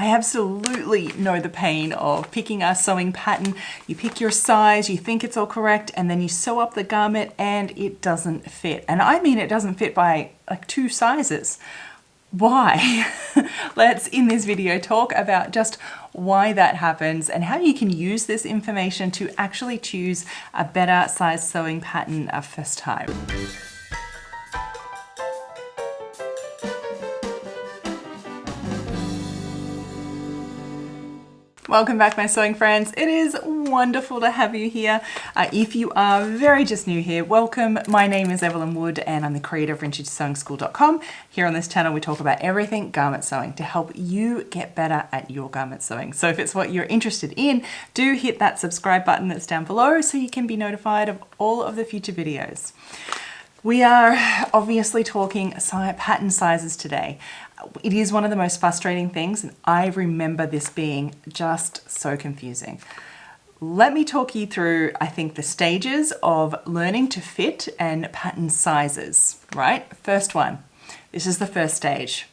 I absolutely know the pain of picking a sewing pattern. You pick your size, you think it's all correct, and then you sew up the garment and it doesn't fit. And I mean it doesn't fit by like 2 sizes. Why? Let's in this video talk about just why that happens and how you can use this information to actually choose a better size sewing pattern first time. Welcome back, my sewing friends. It is wonderful to have you here. If you are very just new here, welcome. My name is Evelyn Wood and I'm the creator of VintageSewingSchool.com. Here on this channel, we talk about everything garment sewing to help you get better at your garment sewing. So if it's what you're interested in, do hit that subscribe button that's down below so you can be notified of all of the future videos. We are obviously talking pattern sizes today. It is one of the most frustrating things, and I remember this being just so confusing. Let me talk you through, I think, the stages of learning to fit and pattern sizes, right? First one, this is the first stage.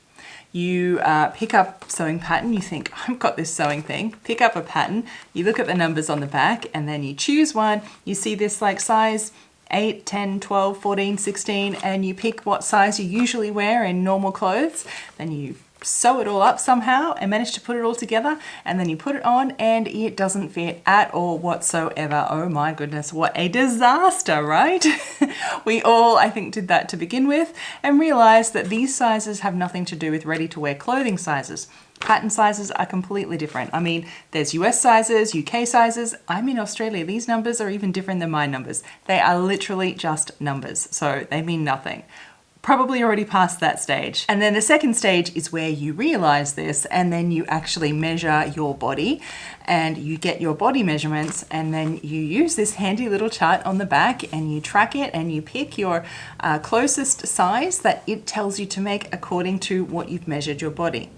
You pick up sewing pattern, you think, I've got this sewing thing, pick up a pattern, you look at the numbers on the back, and then you choose one, you see this like size 8, 10, 12, 14, 16, and you pick what size you usually wear in normal clothes. Then you sew it all up somehow and manage to put it all together, and then you put it on and it doesn't fit at all whatsoever. Oh my goodness, what a disaster, right? We all, I think, did that to begin with and realized that these sizes have nothing to do with ready-to-wear clothing sizes. Pattern sizes are completely different. I mean, there's US sizes, UK sizes. I'm in Australia. These numbers are even different than my numbers. They are literally just numbers, so they mean nothing. Probably already past that stage. And then the second stage is where you realize this and then you actually measure your body and you get your body measurements, and then you use this handy little chart on the back and you track it and you pick your closest size that it tells you to make according to what you've measured your body.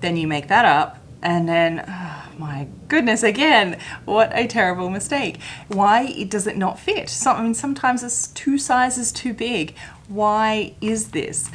Then you make that up, and then, oh my goodness, again, what a terrible mistake. Why does it not fit? Sometimes it's 2 sizes too big. Why is this?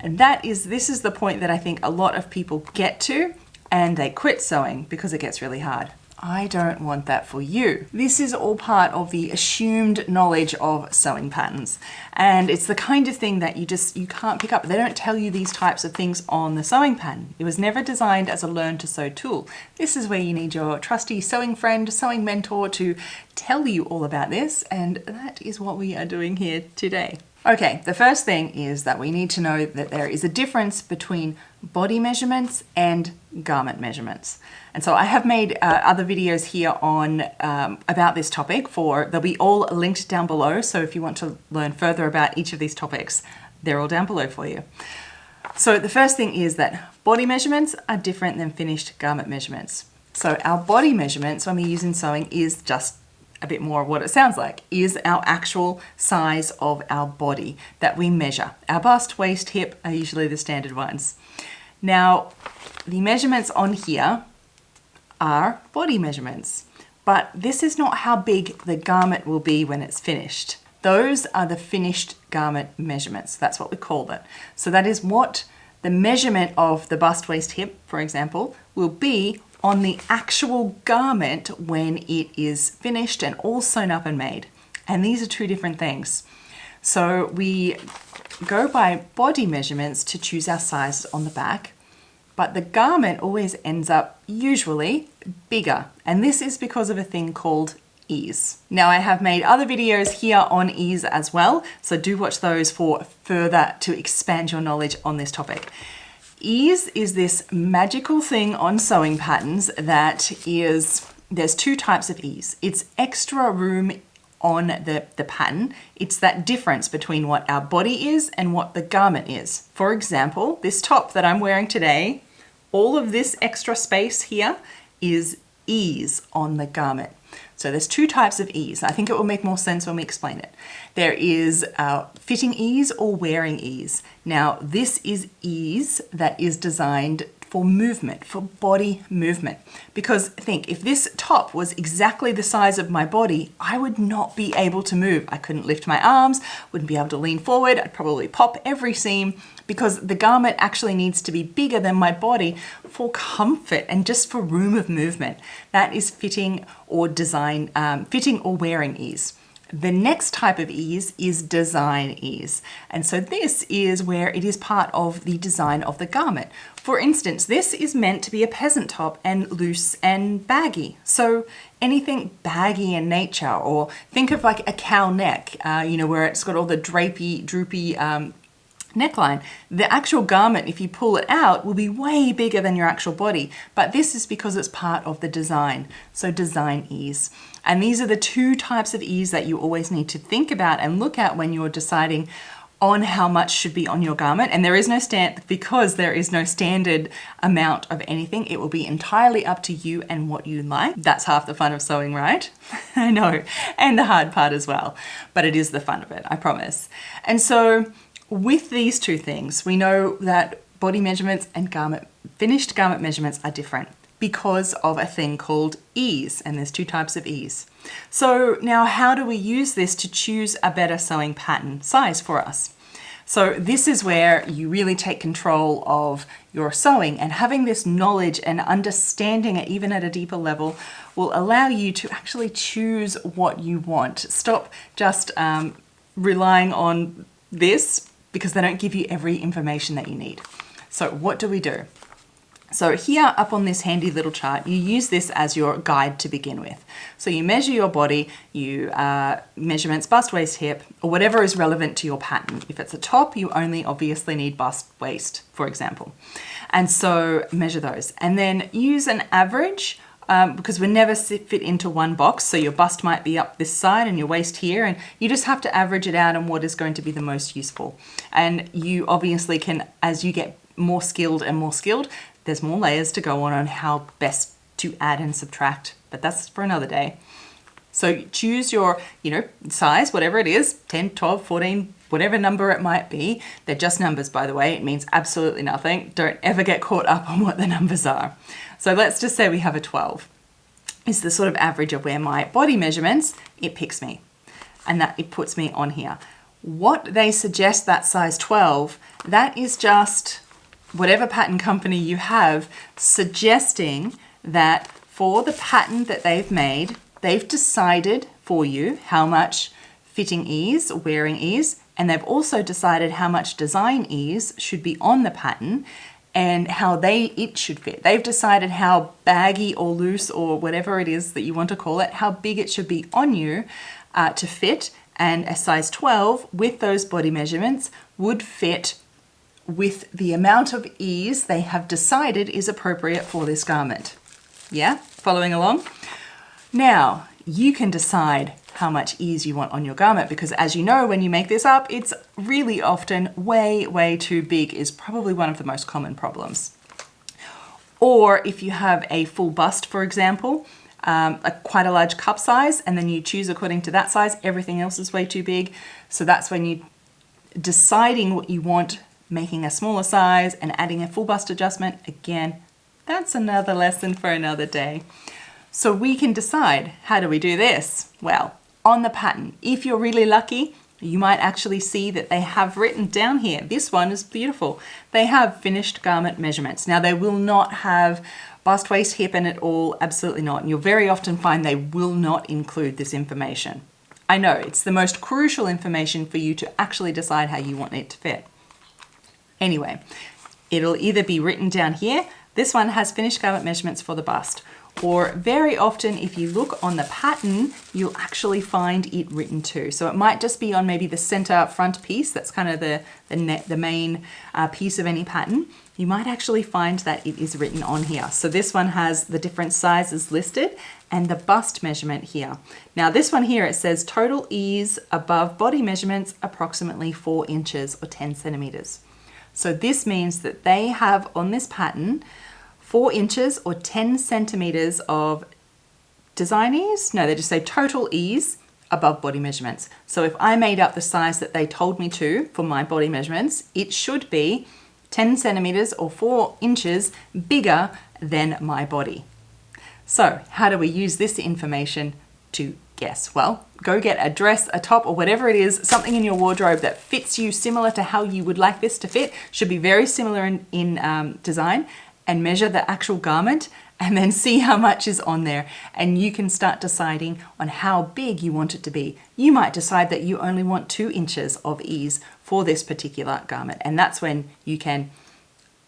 And this is the point that I think a lot of people get to, and they quit sewing because it gets really hard. I don't want that for you. This is all part of the assumed knowledge of sewing patterns. And it's the kind of thing that you can't pick up. They don't tell you these types of things on the sewing pattern. It was never designed as a learn to sew tool. This is where you need your trusty sewing friend, sewing mentor to tell you all about this. And that is what we are doing here today. Okay, the first thing is that we need to know that there is a difference between body measurements and garment measurements. And so I have made other videos here on about this topic. They'll be all linked down below. So if you want to learn further about each of these topics, they're all down below for you. So the first thing is that body measurements are different than finished garment measurements. So our body measurements when we use in sewing is just a bit more of what it sounds like, is our actual size of our body that we measure. Our bust, waist, hip are usually the standard ones. Now, the measurements on here are body measurements, but this is not how big the garment will be when it's finished. Those are the finished garment measurements. That's what we call it. So that is what the measurement of the bust, waist, hip, for example, will be on the actual garment when it is finished and all sewn up and made. And these are 2 different things. So we go by body measurements to choose our sizes on the back, but the garment always ends up usually bigger. And this is because of a thing called ease. Now I have made other videos here on ease as well, so do watch those for further to expand your knowledge on this topic. Ease is this magical thing on sewing patterns there's 2 types of ease. It's extra room on the pattern. It's that difference between what our body is and what the garment is. For example, this top that I'm wearing today, all of this extra space here is ease on the garment. So there's 2 types of ease. I think it will make more sense when we explain it. There is fitting ease or wearing ease. Now this is ease that is designed for movement, for body movement. Because think, if this top was exactly the size of my body, I would not be able to move. I couldn't lift my arms, wouldn't be able to lean forward, I'd probably pop every seam. because the garment actually needs to be bigger than my body for comfort and just for room of movement. That is fitting or wearing ease. The next type of ease is design ease. And so this is where it is part of the design of the garment. For instance, this is meant to be a peasant top and loose and baggy. So anything baggy in nature, or think of like a cow neck, where it's got all the droopy neckline. The actual garment, if you pull it out, will be way bigger than your actual body. But this is because it's part of the design. So design ease. And these are the two types of ease that you always need to think about and look at when you're deciding on how much should be on your garment. And there is no because there is no standard amount of anything. It will be entirely up to you and what you like. That's half the fun of sewing, right? I know, and the hard part as well. But it is the fun of it, I promise. And so with these two things, we know that body measurements and finished garment measurements are different because of a thing called ease, and there's two types of ease. So now how do we use this to choose a better sewing pattern size for us? So this is where you really take control of your sewing, and having this knowledge and understanding it even at a deeper level will allow you to actually choose what you want. Stop just relying on this because they don't give you every information that you need. So what do we do? So here up on this handy little chart, you use this as your guide to begin with. So you measure your body, measurements, bust, waist, hip, or whatever is relevant to your pattern. If it's a top, you only obviously need bust, waist, for example. And so measure those. And then use an average, because we never fit into one box. So your bust might be up this side and your waist here, and you just have to average it out on what is going to be the most useful. And you obviously can, as you get more skilled, there's more layers to go on how best to add and subtract, but that's for another day. So choose your, size, whatever it is, 10, 12, 14, whatever number it might be. They're just numbers, by the way. It means absolutely nothing. Don't ever get caught up on what the numbers are. So let's just say we have a 12. It's the sort of average of where my body measurements, it picks me, and that it puts me on here. What they suggest, that size 12, that is just whatever pattern company you have suggesting that for the pattern that they've made, they've decided for you how much fitting ease or wearing ease, and they've also decided how much design ease should be on the pattern and how it should fit. They've decided how baggy or loose or whatever it is that you want to call it, how big it should be on you to fit, and a size 12 with those body measurements would fit with the amount of ease they have decided is appropriate for this garment. Yeah, following along? Now, you can decide how much ease you want on your garment, because as you know, when you make this up, it's really often way too big is probably one of the most common problems. Or if you have a full bust, for example, quite a large cup size, and then you choose according to that size, everything else is way too big. So that's when you deciding what you want, making a smaller size and adding a full bust adjustment. Again, that's another lesson for another day. So we can decide, how do we do this? Well, on the pattern, if you're really lucky, you might actually see that they have written down here. This one is beautiful. They have finished garment measurements. Now they will not have bust, waist, hip in it all, absolutely not. And you'll very often find they will not include this information. I know, it's the most crucial information for you to actually decide how you want it to fit. Anyway, it'll either be written down here, this one has finished garment measurements for the bust, or very often if you look on the pattern, you'll actually find it written too. So it might just be on maybe the center front piece, that's kind of the main piece of any pattern. You might actually find that it is written on here. So this one has the different sizes listed and the bust measurement here. Now this one here, it says total ease above body measurements approximately 4 inches or 10 centimeters. So this means that they have on this pattern 4 inches or 10 centimeters of design ease. No, they just say total ease above body measurements. So if I made up the size that they told me to for my body measurements, it should be 10 centimeters or 4 inches bigger than my body. So how do we use this information to guess? Well, go get a dress, a top, or whatever it is, something in your wardrobe that fits you similar to how you would like this to fit, should be very similar in design, and measure the actual garment and then see how much is on there. And you can start deciding on how big you want it to be. You might decide that you only want 2 inches of ease for this particular garment. And that's when you can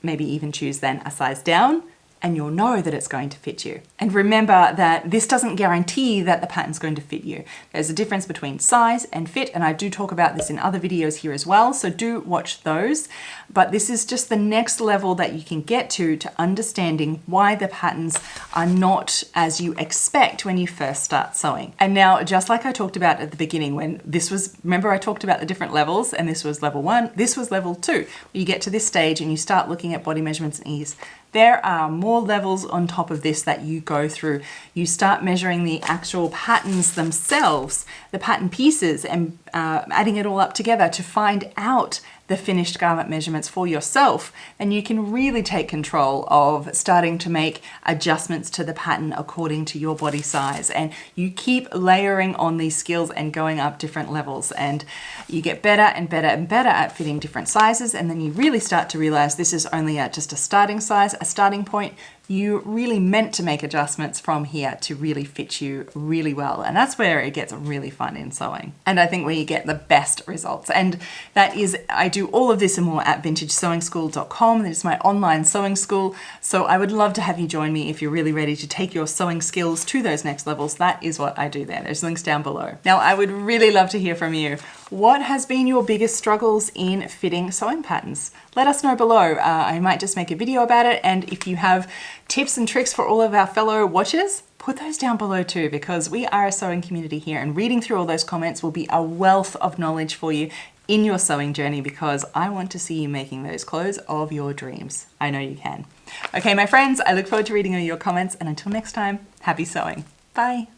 maybe even choose then a size down, and you'll know that it's going to fit you. And remember that this doesn't guarantee that the pattern's going to fit you. There's a difference between size and fit, and I do talk about this in other videos here as well, so do watch those. But this is just the next level that you can get to understanding why the patterns are not as you expect when you first start sewing. And now, just like I talked about at the beginning, when this was, remember I talked about the different levels, and this was level 1, this was level 2. You get to this stage and you start looking at body measurements and ease. There are more levels on top of this that you go through. You start measuring the actual patterns themselves, the pattern pieces, and adding it all up together to find out the finished garment measurements for yourself. And you can really take control of starting to make adjustments to the pattern according to your body size. And you keep layering on these skills and going up different levels. And you get better and better and better at fitting different sizes. And then you really start to realize this is only just a starting size, a starting point. You really meant to make adjustments from here to really fit you really well. And that's where it gets really fun in sewing. And I think where you get the best results. And that is, I do all of this and more at vintagesewingschool.com. That is my online sewing school. So I would love to have you join me if you're really ready to take your sewing skills to those next levels. That is what I do there. There's links down below. Now, I would really love to hear from you. What has been your biggest struggles in fitting sewing patterns? Let us know below. I might just make a video about it. And if you have tips and tricks for all of our fellow watchers, put those down below too, because we are a sewing community here, and reading through all those comments will be a wealth of knowledge for you in your sewing journey, because I want to see you making those clothes of your dreams. I know you can. Okay, my friends, I look forward to reading all your comments, and until next time, happy sewing. Bye.